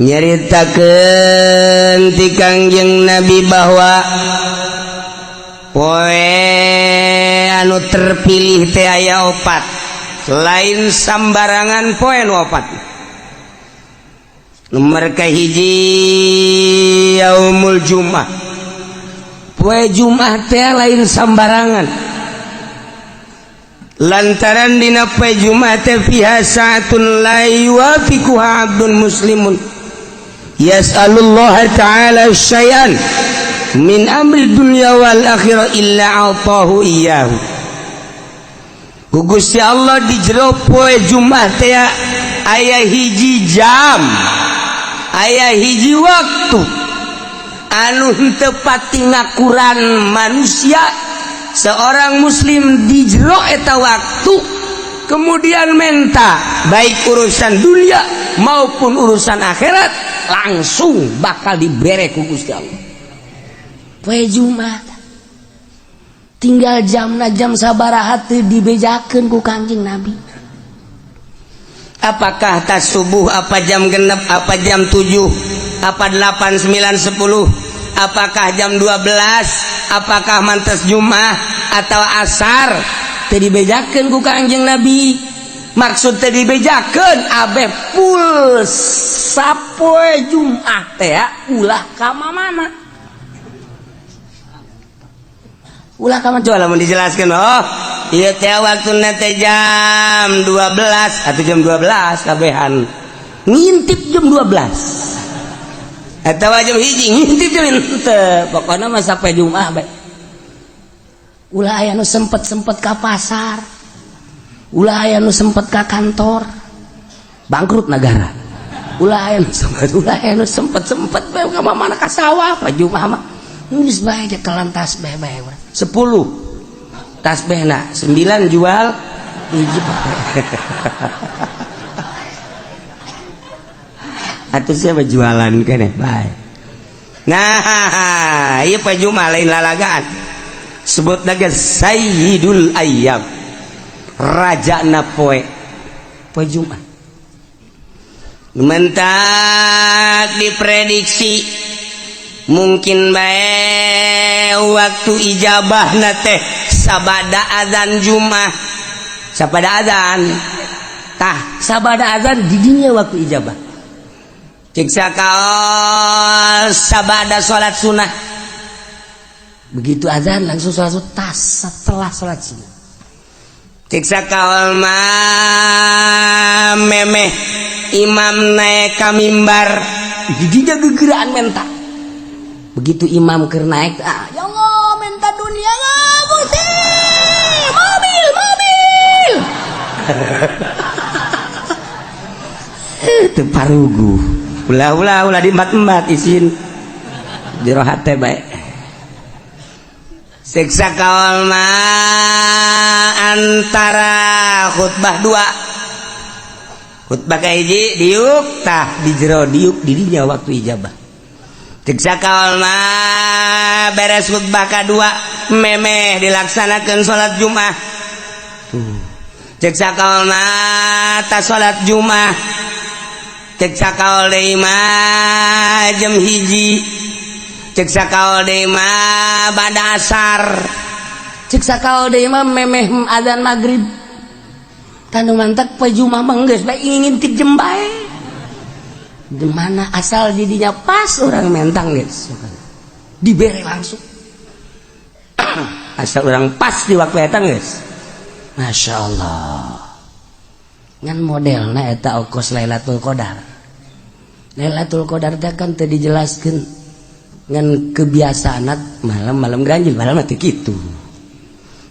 nyaritakeun ti Kangjeng Nabi bahwa poe anu terpilih teh aya opat, lain sambarangan poe nu opat. Nomor kahiji yaumul Jumat, poe Jumat teh lain sambarangan, lantaran dina poe Jumat teh fiha sa'atun la yuwafiquha 'abdun muslimun yas'alullah ta'ala syai'an min amri dunya wal akhirah illa atahu iyyahu. Gusti Allah di jero poe Jumat teh aya hiji jam, aya hiji waktu anu henteu pati ngakuran manusia seorang muslim di jero eta waktu, kemudian menta baik urusan dunia maupun urusan akhirat langsung bakal dibere ku Gusti Allah. Poe Jumat tinggal jamna jam sabaraha teu dibejakeun ku Kangjeng Nabi. Apakah tas subuh, apa jam genep, apa jam 7, apa 8, 9, 10, apakah jam 12, apakah mantes Jumat atau asar, teu dibejakeun ku Kangjeng Nabi. Maksud teu dibejakeun abeh full sapoe Jumat teh ulah ka mana? Ulah ka mana? Coba lamun dijelaskeun. Oh, ieu teh waktuna teh jam 12 atau jam 12 kabehan. Ngintip jam 12. Atawa jam hiji ngintip jam henteu. Pokona mah sapoe Jumat bae. Ulah aya nu sempet-sempet ka pasar, ulah aya nu sempet ka kantor, bangkrut negara. Ulah aya nu sempet bae ka mana ka sawah pa Jumat mah. Geus bae teh kelan tasbih bae urang. 10 tasbihna, 9 jual hiji. Atuh siapa jualan keneh bae. Nah, ieu pa Jumat lain lalagaan. Sebut lagi Sayyidul Ayyam, raja na poe Jumat. Mentak diprediksi mungkin bae waktu ijabah na teh sabada azan Jumat, sabada azan tah sabada azan di dinya waktu ijabah. Cek sakaol sabada salat sunah, begitu azan langsung salat tas setelah salat sunah. Ciksa kaul mah memeh imam naik ka mimbar didinya gegeraan menta. Begitu imam keur naik, ya Allah menta dunia Gusti, mobil. Teu parugu. Ulah di embat isin jerohat teh bae. Siksa kaul mah antara khutbah 2, khutbah kahiji diuk tah di jero diuk dirinya waktu ijabah. Siksa kaul mah beres khutbah kedua memeh dilaksanakeun salat Jumat. Siksa kaul mah ta salat Jumat. Siksa kaul deui mah jam hiji. Cek sakaol deui mah bada asar. Cek sakaol deui mah memeh adzan magrib. Tanu mantak poe Jumat mah geus bae ngintip jam bae. Di mana asal didinya pas orang mentang geus. Dibere langsung. Asal orang pas di waktu eta geus. Masya Allah. Ngan modelna eta ongkos Lailatul Qadar. Lailatul Qadar teh kan teu dijelaskeun ngan kebiasaan malam ganjil, padahal mah teu kitu.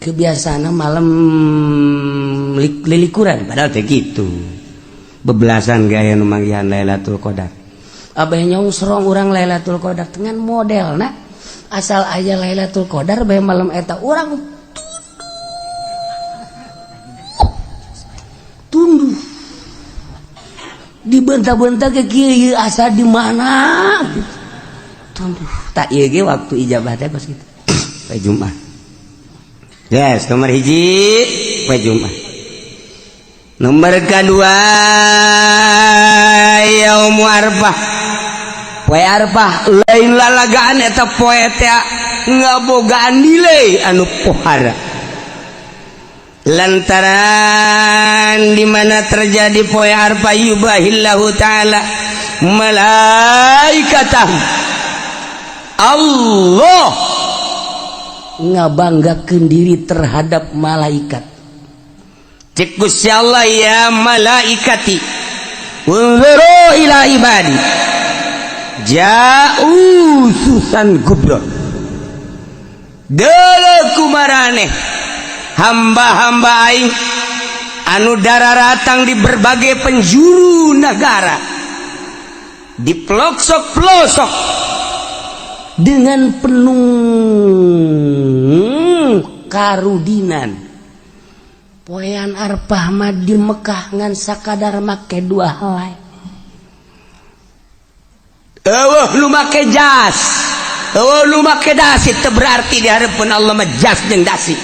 Kebiasaan malam lilikuran, padahal teu kitu. Bebelasan gaya nu manggihan Lailatul Qadar. Abah nyongsrong urang Lailatul Qadar dengan modelna asal aya Lailatul Qadar bae malam eta urang tunduh. Dibentah-bentah ke kieu asa di mana? Tunduh, tak ieu ge waktu ijabah teh pas kitu. Poe Jumat. Yes, nomor hiji poe Jumat. Nomor kedua yaum arfah. Poe arfah lain lalagaan eta poe teh ngabogaan nilai anu pohara. Lantaran di mana terjadi poe arfah yubahillahu taala malaikatah. Allah ngabanggakeun diri terhadap malaikat. Cek Gusti Allah ya malaikati unzuru ila ibadi ja'u susan gubron. Deuleu kumaraneh hamba-hamba aing anu dararatang di berbagai penjuru negara, di pelosok-pelosok dengan penuh karudinan. Poean arfah mah di Mekah ngan sakadar make dua helai. Lu make jas, lu make dasi, teu berarti di hareupeun Allah mah jas jeung dasi.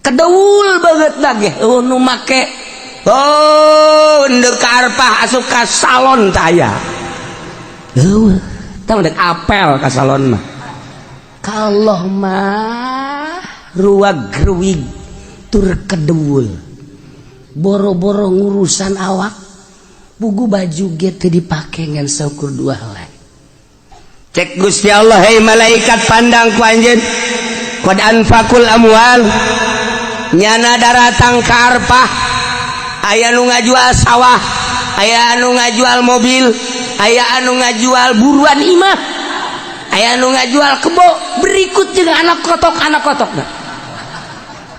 Kedeul banget lagi. Nu make ndeu ka arfah asup ka salon taya. Tah ndek apel ka salon mah. Kalau mah ruwag-ruwig tur kedeul. Boro-boro ngurusan awak. Bugu baju ge teu dipake ngan saukur dua helai. Cek Gusti Allah, hei malaikat pandang ku anjeun. Qad anfaqul amwal. Nyana daratang ka arfah. Aya nu ngajual sawah, aya anu ngajual mobil, aya anu ngajual buruan imah, aya anu ngajual kebo, berikut jeung anak kotokna.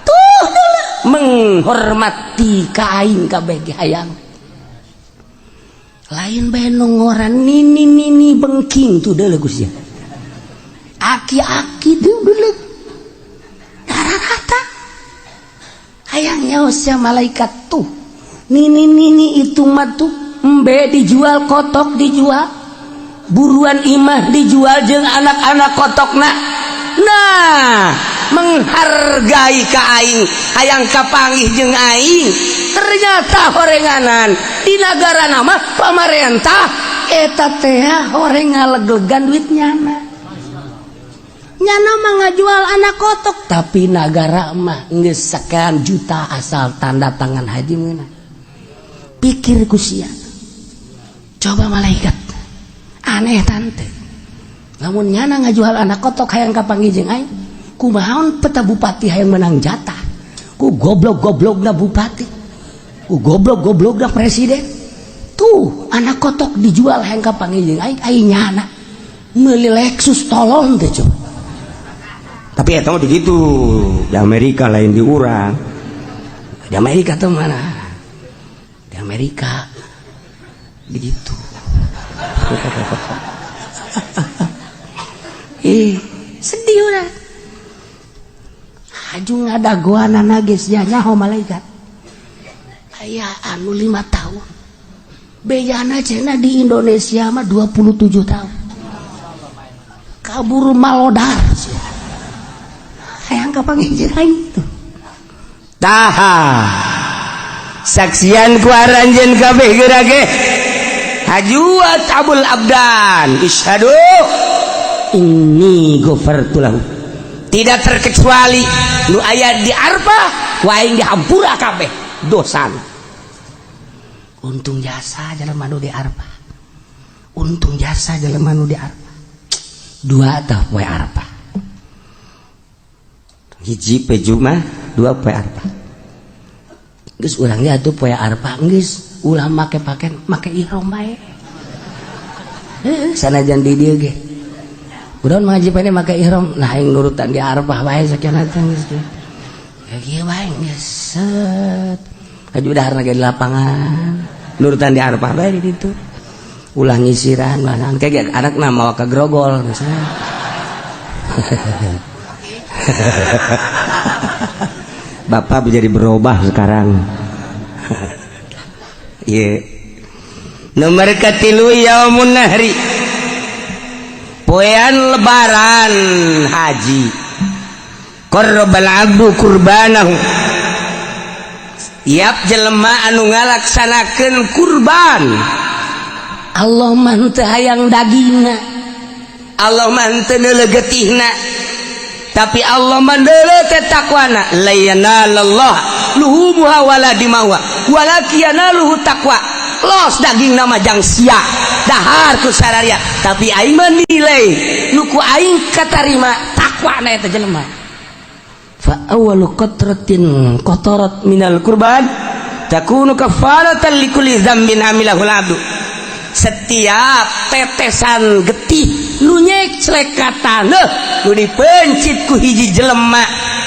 Tuh menghormati ka aing kabeh ge hayang. Lain bae nu ngoran nini bengking tuh deuleu Gusti. Aki-aki tuh deuleu. Dararata. Hayang nyaos sia malaikat tuh. Nini itu mah tuh embe dijual, kotok dijual, buruan imah dijual jeung anak-anak kotokna. Nah, menghargai ka aing, hayang kapanggih jeung aing. Ternyata horenganan di negara nama pamarentah eta teh horeng ngaleglegan duit nyana mah ngajual anak kotok, tapi negara mah geus sakean juta asal tanda tangan haji meunang. Pikir ku sia, coba malaikat aneh tante, lamun nyana ngajual anak kotok hayang kapanggih jeung aing, kumahaon peta bupati hayang menang jatah, ku goblok-goblokna bupati, goblok-goblok dah presiden tuh anak kotok dijual hayang kapanggih jeung aing nyana meuli Lexus tolong teh coba. Tapi eta mah begitu di Amerika lain di urang. Di Amerika tuh mana? Di Amerika begitu. Sedih urang. Haju ngadagoanana geus nya nyaho malaikat. Aya anu 5 tahun. Beyana cenah di Indonesia mah 27 tahun. Kabur malodar. Hayang kapanggih jeung aing tuh. Taha. Saksian ku aranjeun kabeh geura ge. Hajuat Abul Abdan. Isyhadu inni ghafartu lahu. Tidak terkecuali nu aya di arfah waing dihampura kabeh dosana. Untung jasa jelema nu di arfah. Untung jasa jelema nu di arfah. 2 tah poe arfah. Hiji peju mah 2 poe arfah. Geus urang ge atuh poe arfah geus ulah make ihram bae. Heeh, sanajan di dieu ge. Kunaon mangajipane make ihram, nah aing nurutan di arfah bae sakian teh geus. Ya kieu bae geus set. Aju daharna ge di lapangan. Nurutan di arfah bae di ditu. Ulah nyisiran bahan kayak anakna mawa ka grogol misalnya. Bapak menjadi berubah sekarang. Iya. Nomor katilu yaumun nahri. Poean lebaran haji. Qarrabal abdu qurbanahu. tiap jelema anu ngalaksanakeun kurban Allah mah teu hayang dagingna, Allah mah teu neuleuh getihna, tapi Allah mah neuleuh teh takwana. La yanalallah luhumuha wala dimauha walakin yanaluhu taqwa. Los daging nama jang sia dahar ku sararia, tapi aing mah nilai nu ku aing katarima takwana eta jelema. Fa awwalu qatratin qatarat minal qurban takunu kafaratan likulli dzambin amilahul abdu. Setiap tetesan getih nu nyeclekatan nu dipencit ku hiji jelema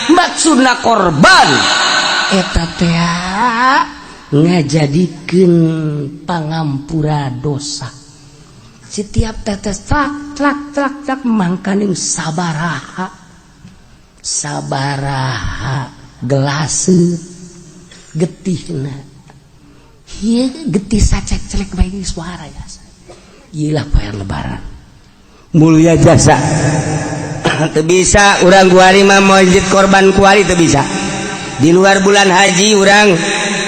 maksudna korban eta teh ngajadikeun pangampura dosa. Setiap tetes trak mangkaning sabaraha gelaseut getihna. Ieu getih sacek-celek bae geus suara ya. Ieu lah poe lebaran. Mulia jasa. Teu bisa urang kuari mah mencit korban kuari teu bisa. Di luar bulan haji urang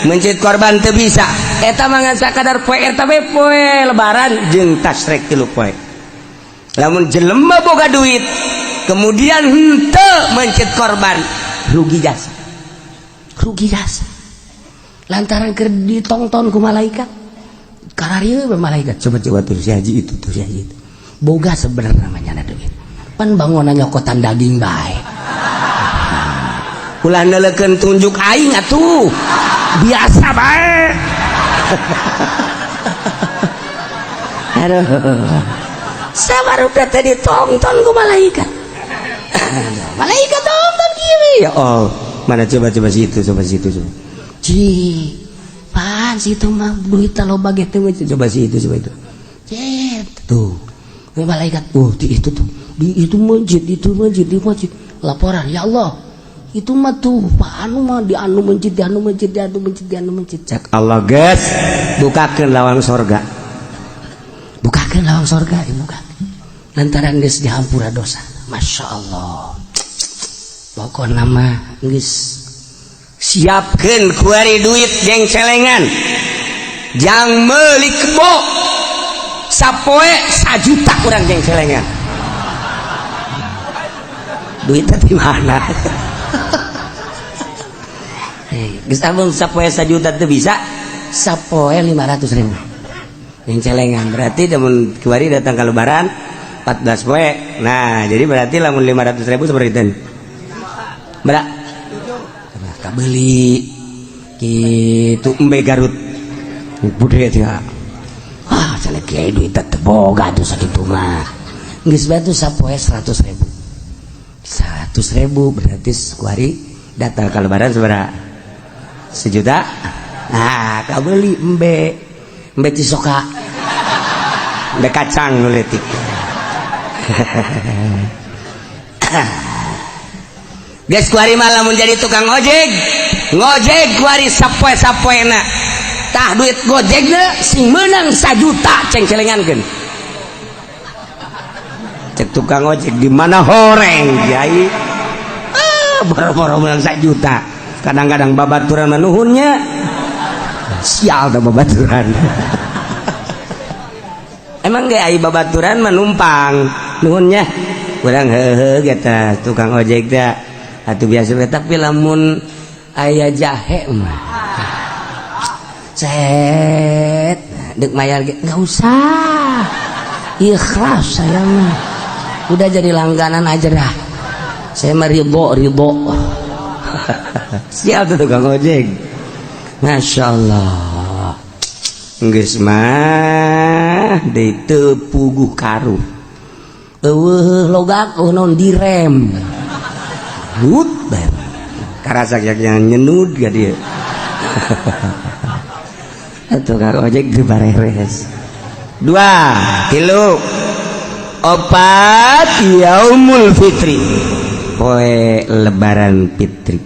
mencit korban teu bisa. Eta mah ngan sakadar poe eta we poe lebaran jeung tasrek 3 poe. Lamun jelema boga duit kemudian henteu mencit korban rugi jasa. Rugi jasa. Lantaran keur ditongton ku malaikat. Kararieu malaikat coba tuh si haji itu boga sebenarnya namanya duit pan bangunan nyokotan daging bae. Ulah neuleukeun tunjuk aing atuh biasa bae. Aduh sabaruda teh ditongton ku malaikat. Malaikat tongton kieu ya oh mana coba situ coba Ji, pan situ mah duit loba ge teh coba situ coba itu. Cet, tuh. Malaikat, itu tuh. Di itu masjid. Laporan, ya Allah. Itu mah tuh, anu mah di anu masjid. Cak Allah, guys. Bukakeun lawang sorga. Dibuka. Lantaran geus dihampura dosa. Masya Allah. Pokona mah geus siapkeun kuari duit jeung celengan jang meuli kebo sapoe 1 juta urang jeung celengan duitnya di mana? Geus amun sapoe 1 juta teu bisa sapoe 500.000 jeung celengan berarti mun kuari datang ka lebaran 14 poe nah jadi berarti lamun 500.000 seperti itu berapa? Beli gitu embe Garut budaya teh cenah kieu duit teh boga tuh sakitu mah geus bae tuh sapoe 100.000 berarti kuari datang ka lebaran sabaraha 1 juta nah kabeli embe cisoka embe kacang nu leutik. Geus kuari mah lamun jadi tukang ojek kuari sapoe-sapoena tah duit gojekna sing meunang 1 juta ceng celengankeun cek tukang ojek di mana horeng kiai boro-boro meunang 1 juta kadang-kadang babaturan mah nuhunnya sial da babaturan. Emang ge aya babaturan mah numpang nuhunnya urang heuheuh eta tukang ojek teh atuh biasa tapi lamun aya jahe mah cet deuk mayar enggak usah ikhlas saya mah udah jadi langganan aja dah saya mah ridho siap tuh tukang ojek masyaallah geus mah deui teu puguh karuh eueuh logak naon direm Hut, karasa yang nyenud gak dia. Tukang ojek di bareres. 2, 3, 4 Yaumul Fitri. Poe Lebaran Fitri.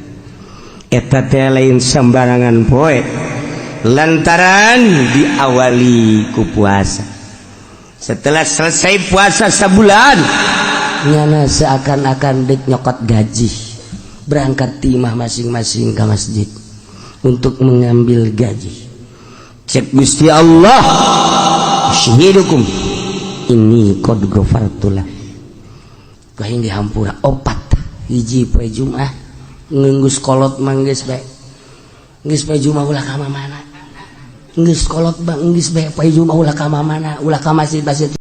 Eta teh lain sembarangan poe. Lantaran diawali ku puasa. Setelah selesai puasa sebulan nyana seakan-akan dek nyokot gaji berangkat timah masing-masing ke masjid untuk mengambil gaji. Cek Gusti Allah, syahidukum ini qad ghafartulah. Kahing dihampura opat hiji poe Jumat ngeunggus kolot manggeus bae. Geus poe Jumat ulah ka mana? Geus kolot bang geus bae poe Jumat ulah ka mana? Ulah ka masjid-masjid